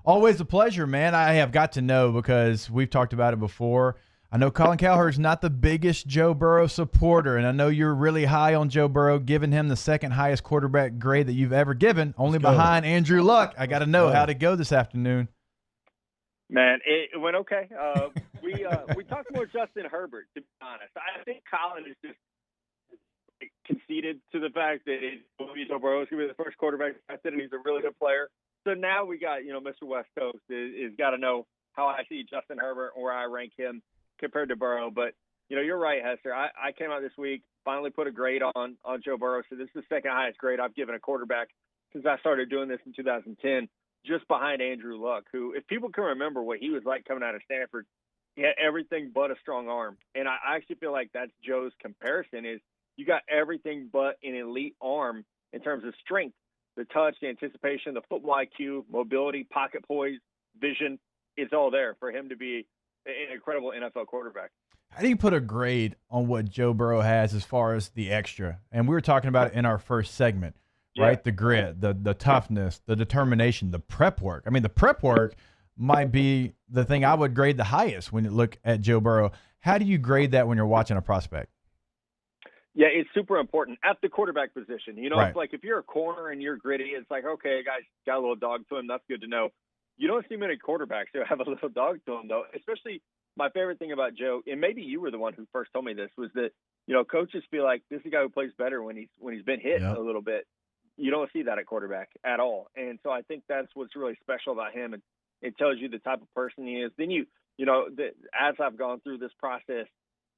Always a pleasure, man. I have got to know because we've talked about it before. I know Colin Cowherd's not the biggest Joe Burrow supporter, and I know you're really high on Joe Burrow, giving him the second highest quarterback grade that you've ever given, only behind Andrew Luck. I got to know how to go this afternoon. Man, it went okay. We talked more Justin Herbert, to be honest. I think Colin is just conceded to the fact that Joe Burrow is going to be the first quarterback tested, and he's a really good player. So now we got, Mr. West Coast is got to know how I see Justin Herbert or I rank him compared to Burrow. But, you're right, Hester. I came out this week, finally put a grade on Joe Burrow. So this is the second highest grade I've given a quarterback since I started doing this in 2010, just behind Andrew Luck, who, if people can remember what he was like coming out of Stanford, he had everything but a strong arm. And I actually feel like that's Joe's comparison is you got everything but an elite arm in terms of strength, the touch, the anticipation, the football IQ, mobility, pocket poise, vision. It's all there for him to be an incredible NFL quarterback. How do you put a grade on what Joe Burrow has as far as the extra? And we were talking about it in our first segment, right? The grit, the toughness, the determination, the prep work. I mean, the prep work might be the thing I would grade the highest when you look at Joe Burrow. How do you grade that when you're watching a prospect? Yeah, it's super important at the quarterback position. Right. It's like if you're a corner and you're gritty, it's like, okay, guys got a little dog to him. That's good to know. You don't see many quarterbacks who have a little dog to him, though. Especially my favorite thing about Joe, and maybe you were the one who first told me this, was that, coaches feel like this is a guy who plays better when he's been hit a little bit. You don't see that at quarterback at all. And so I think that's what's really special about him. And it tells you the type of person he is. Then as I've gone through this process,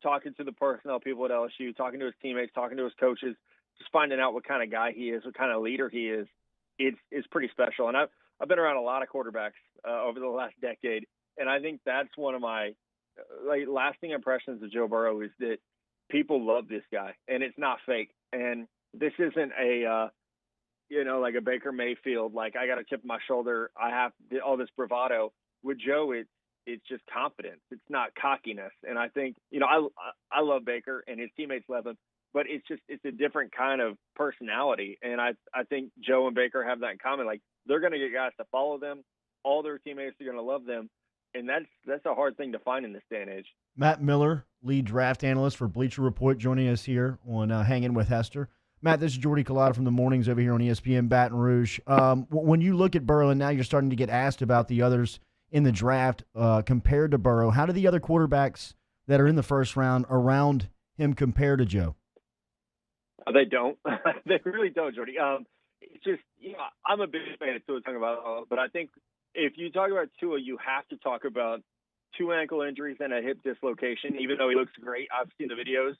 talking to the personnel people at LSU, talking to his teammates, talking to his coaches, just finding out what kind of guy he is, what kind of leader he is, it's pretty special. And I've been around a lot of quarterbacks over the last decade, and I think that's one of my lasting impressions of Joe Burrow is that people love this guy, and it's not fake. And this isn't like a Baker Mayfield, like I got a chip on my shoulder, I have all this bravado. With Joe, it's just confidence. It's not cockiness. And I think, I love Baker and his teammates love him, but it's a different kind of personality. And I think Joe and Baker have that in common. Like they're going to get guys to follow them. All their teammates are going to love them. And that's a hard thing to find in this day and age. Matt Miller, lead draft analyst for Bleacher Report, joining us here on Hangin with Hester. Matt, this is Jordy Collada from the mornings over here on ESPN Baton Rouge. When you look at Burrow, and now you're starting to get asked about the others in the draft compared to Burrow, how do the other quarterbacks that are in the first round around him compare to Joe? They don't. They really don't, Jordy. It's just, I'm a big fan of Tua Tagovailoa, but I think if you talk about Tua, you have to talk about 2 ankle injuries and a hip dislocation, even though he looks great. I've seen the videos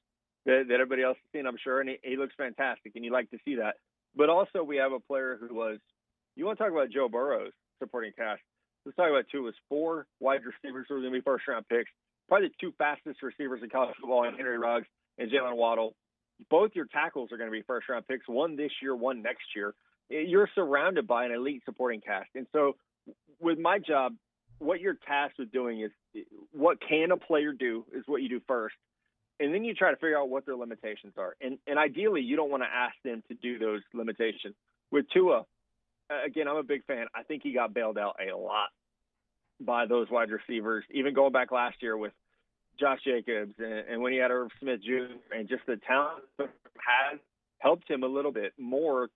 that everybody else has seen, I'm sure, and he looks fantastic, and you like to see that. But also we have a player who was – you want to talk about Joe Burrow's supporting cast. Let's talk about 2. It was 4 wide receivers who were going to be first-round picks, probably the 2 fastest receivers in college football, and Henry Ruggs and Jalen Waddle. Both your tackles are going to be first-round picks, one this year, one next year. You're surrounded by an elite supporting cast. And so with my job, what you're tasked with doing is what can a player do is what you do first. And then you try to figure out what their limitations are. And ideally, you don't want to ask them to do those limitations. With Tua, again, I'm a big fan. I think he got bailed out a lot by those wide receivers, even going back last year with Josh Jacobs and when he had Irv Smith Jr. and just the talent that has helped him a little bit more.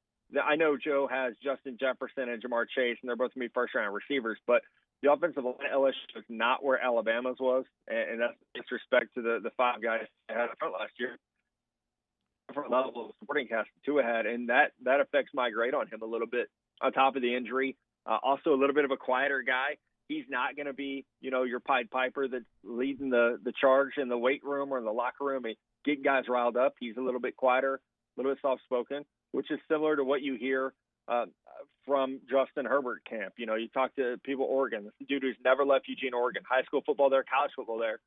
I know Joe has Justin Jefferson and Jamar Chase, and they're both going to be first-round receivers, but the offensive line at LSU is not where Alabama's was, and that's disrespect to the 5 guys they had up front last year. Different level of supporting cast Tua had, and that affects my grade on him a little bit on top of the injury. Also a little bit of a quieter guy. He's not going to be, your Pied Piper that's leading the charge in the weight room or in the locker room and getting guys riled up. He's a little bit quieter, a little bit soft-spoken, which is similar to what you hear from Justin Herbert camp. You talk to people at Oregon. This dude who's never left Eugene, Oregon. High school football there, college football there.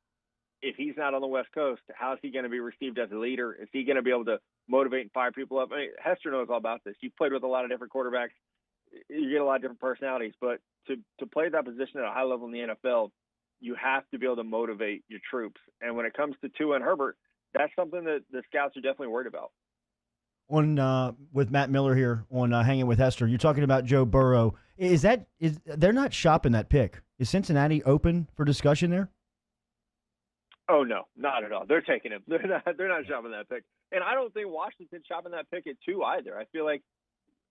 If he's not on the West Coast, how's he going to be received as a leader? Is he going to be able to motivate and fire people up? I mean, Hester knows all about this. You've played with a lot of different quarterbacks. You get a lot of different personalities. But to play that position at a high level in the NFL, you have to be able to motivate your troops. And when it comes to Tua and Herbert, that's something that the scouts are definitely worried about. with Matt Miller here on Hanging with Hester. You're talking about Joe Burrow. Is they're not shopping that pick? Is Cincinnati open for discussion there? Oh no, not at all. They're taking him. They're not shopping that pick, and I don't think Washington's shopping that pick at 2 either. I feel like,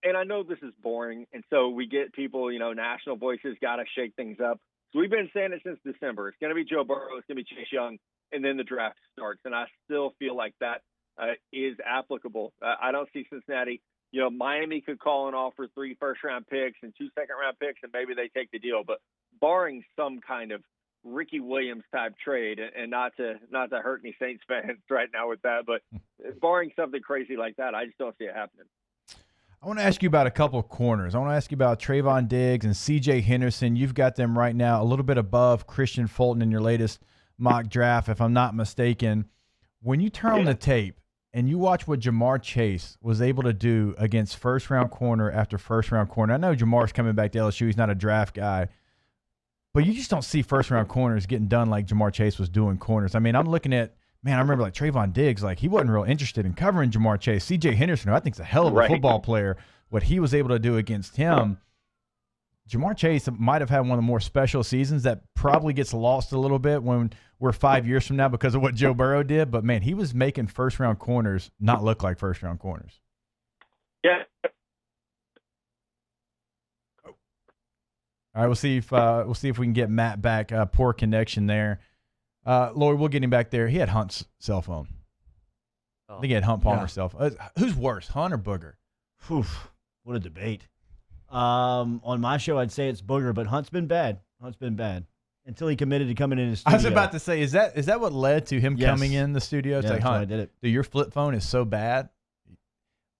and I know this is boring, and so we get people, national voices got to shake things up. So we've been saying it since December. It's going to be Joe Burrow. It's going to be Chase Young, and then the draft starts. And I still feel like that is applicable. I don't see Cincinnati. Miami could call and offer 3 first-round picks and 2 second-round picks, and maybe they take the deal. But barring some kind of Ricky Williams type trade, and not to hurt any Saints fans right now with that, but barring something crazy like that, I just don't see it happening. I want to ask you about a couple of corners. I want to ask you about Trayvon Diggs and C.J. Henderson. You've got them right now a little bit above Christian Fulton in your latest mock draft, if I'm not mistaken. When you turn on the tape and you watch what Jamar Chase was able to do against first-round corner after first-round corner, I know Jamar's coming back to LSU. He's not a draft guy. But you just don't see first-round corners getting done like Jamar Chase was doing corners. I mean, I'm looking at – man, I remember like Trayvon Diggs, like he wasn't real interested in covering Jamar Chase. C.J. Henderson, who I think is a hell of a football player, what he was able to do against him. Jamar Chase might have had one of the more special seasons that probably gets lost a little bit when we're 5 years from now because of what Joe Burrow did. But, man, he was making first-round corners not look like first-round corners. Yeah. All right, we'll see if we can get Matt back. Poor connection there. Lloyd, we'll get him back there. He had Hunt's cell phone. I think he had Hunt Palmer's cell phone. Who's worse, Hunt or Booger? Oof, what a debate. On my show, I'd say it's Booger, but Hunt's been bad. Until he committed to coming in his studio. I was about to say, is that what led to him coming in the studio? It's like, Hunt, I did it. Dude, your flip phone is so bad.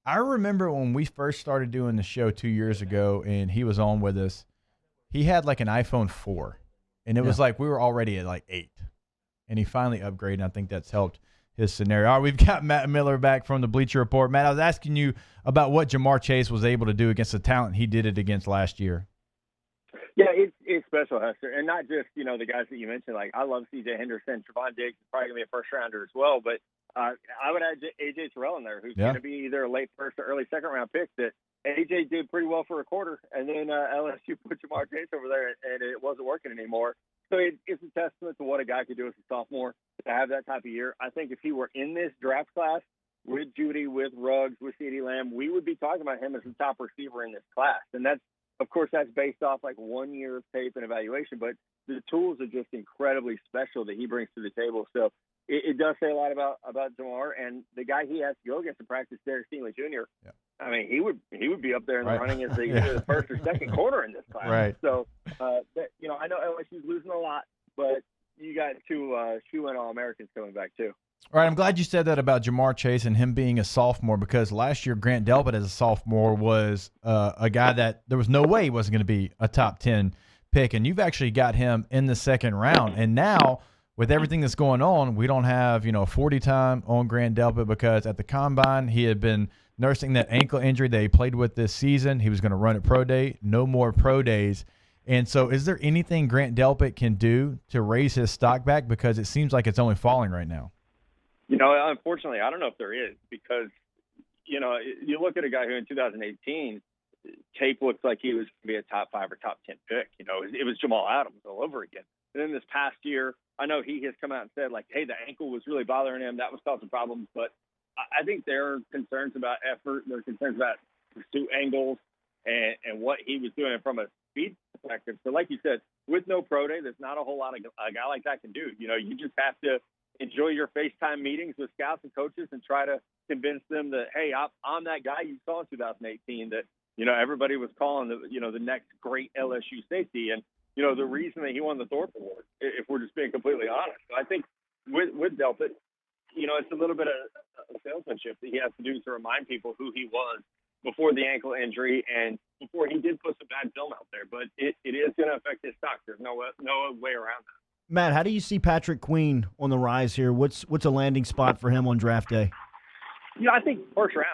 I remember when we first started doing the show 2 years ago, and he was on with us. He had like an iPhone 4, and it was like we were already at like 8. And he finally upgraded, and I think that's helped his scenario. All right, we've got Matt Miller back from the Bleacher Report. Matt, I was asking you about what Jamar Chase was able to do against the talent he did it against last year. Yeah, it's special, Hester. And not just, the guys that you mentioned. Like, I love C.J. Henderson. Trayvon Diggs is probably going to be a first-rounder as well. But I would add A.J. Terrell in there, who's going to be either a late first or early second-round pick that A.J. did pretty well for a quarter. And then LSU put Jamar Chase over there, and it wasn't working anymore. So it's a testament to what a guy could do as a sophomore to have that type of year. I think if he were in this draft class with Judy, with Ruggs, with CeeDee Lamb, we would be talking about him as the top receiver in this class. And that's based off like 1 year of tape and evaluation, but the tools are just incredibly special that he brings to the table. So it does say a lot about Jamar, and the guy he has to go against in practice, Derek Stingley Jr. Yeah. I mean, he would be up there in the running as the first or second corner in this class. Right. So, I know LSU's losing a lot, but you got 2 shoe-in All-Americans coming back too. All right, I'm glad you said that about Jamar Chase and him being a sophomore, because last year Grant Delpit as a sophomore was a guy that there was no way he wasn't going to be a top 10 pick, and you've actually got him in the second round. And now with everything that's going on, we don't have 40 time on Grant Delpit because at the combine he had been nursing that ankle injury that he played with this season. He was going to run at pro day, no more pro days. And so is there anything Grant Delpit can do to raise his stock back, because it seems like it's only falling right now? Unfortunately, I don't know if there is, because, you look at a guy who in 2018, tape looks like he was going to be a top 5 or top 10 pick. It was Jamal Adams all over again. And then this past year, I know he has come out and said, like, hey, the ankle was really bothering him. That was causing problems. But I think there are concerns about effort. There are concerns about pursuit angles and what he was doing from a speed perspective. So like you said, with no pro day, there's not a whole lot a guy like that can do. You just have to enjoy your FaceTime meetings with scouts and coaches and try to convince them that, hey, I'm that guy you saw in 2018 that, everybody was calling the next great LSU safety. And, the reason that he won the Thorpe Award, if we're just being completely honest. So I think with Delpit, it's a little bit of salesmanship that he has to do to remind people who he was before the ankle injury and before he did put some bad film out there. But it is going to affect his stock. There's no way around that. Matt, how do you see Patrick Queen on the rise here? What's a landing spot for him on draft day? I think first round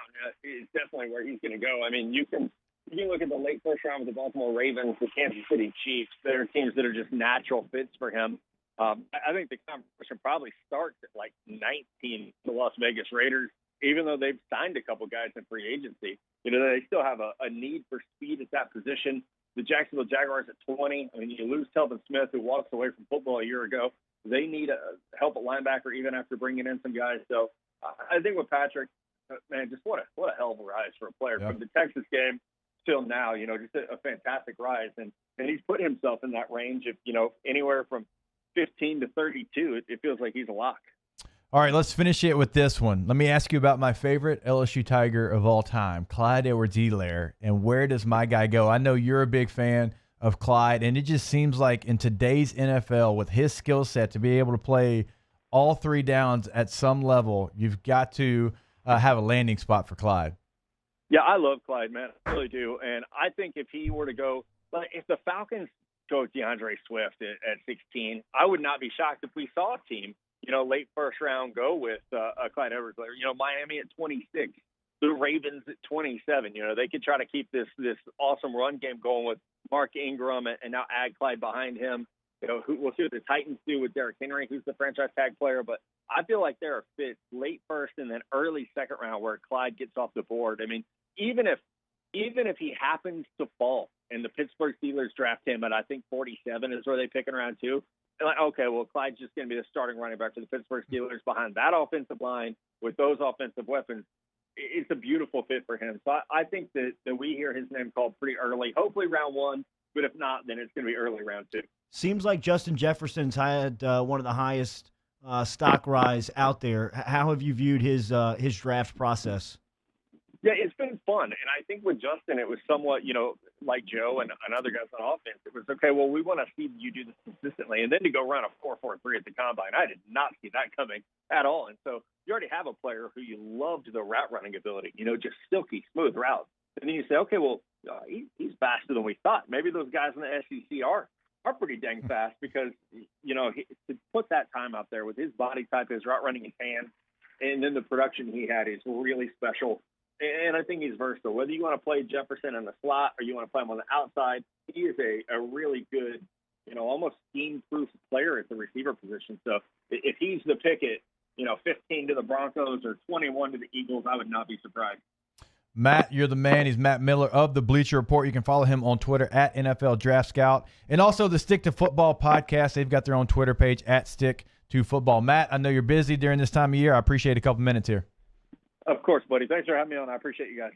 is definitely where he's going to go. I mean, you can look at the late first round with the Baltimore Ravens, the Kansas City Chiefs. There are teams that are just natural fits for him. I think the conversation probably starts at like 19, the Las Vegas Raiders. even though they've signed a couple guys in free agency, they still have a need for speed at that position. The Jacksonville Jaguars at 20. I mean, you lose Telvin Smith, who walks away from football a year ago. They need help at linebacker even after bringing in some guys. So I think with Patrick, man, just what a hell of a rise for a player. Yep. From the Texas game till now, just a fantastic rise. And he's put himself in that range of, anywhere from 15 to 32. It feels like he's a lock. All right, let's finish it with this one. Let me ask you about my favorite LSU Tiger of all time, Clyde Edwards-Helaire, and where does my guy go? I know you're a big fan of Clyde, and it just seems like in today's NFL, with his skill set, to be able to play all three downs at some level, you've got to have a landing spot for Clyde. Yeah, I love Clyde, man. I really do. And I think if he were to go, like, if the Falcons go with DeAndre Swift at 16, I would not be shocked if we saw a team, late first round go with Clyde Edwards-Helaire. Miami at 26, the Ravens at 27. They could try to keep this awesome run game going with Mark Ingram and now add Clyde behind him. We'll see what the Titans do with Derrick Henry, who's the franchise tag player. But I feel like there are fits late first and then early second round where Clyde gets off the board. I mean, even if he happens to fall and the Pittsburgh Steelers draft him at, I think, 47 is where they pick in round 2. Like, okay, well, Clyde's just going to be the starting running back for the Pittsburgh Steelers behind that offensive line with those offensive weapons. It's a beautiful fit for him. So I think that we hear his name called pretty early, hopefully round 1, but if not, then it's going to be early round 2. Seems like Justin Jefferson's had one of the highest stock rise out there. How have you viewed his draft process? Yeah, it's been fun. And I think with Justin, it was somewhat, like Joe and other guys on offense. It was, okay, well, we want to see you do this consistently. And then to go run a 4.43 at the combine, I did not see that coming at all. And so you already have a player who you loved the route running ability, just silky, smooth routes. And then you say, okay, well, he's faster than we thought. Maybe those guys in the SEC are pretty dang fast because, to put that time out there with his body type, his route running, his hands, and then the production he had is really special. And I think he's versatile. Whether you want to play Jefferson in the slot or you want to play him on the outside, he is a really good, almost scheme-proof player at the receiver position. So if he's the pick at, 15 to the Broncos or 21 to the Eagles, I would not be surprised. Matt, you're the man. He's Matt Miller of the Bleacher Report. You can follow him on Twitter at NFL Draft Scout. And also the Stick to Football podcast. They've got their own Twitter page at Stick to Football. Matt, I know you're busy during this time of year. I appreciate a couple minutes here. Of course, buddy. Thanks for having me on. I appreciate you guys.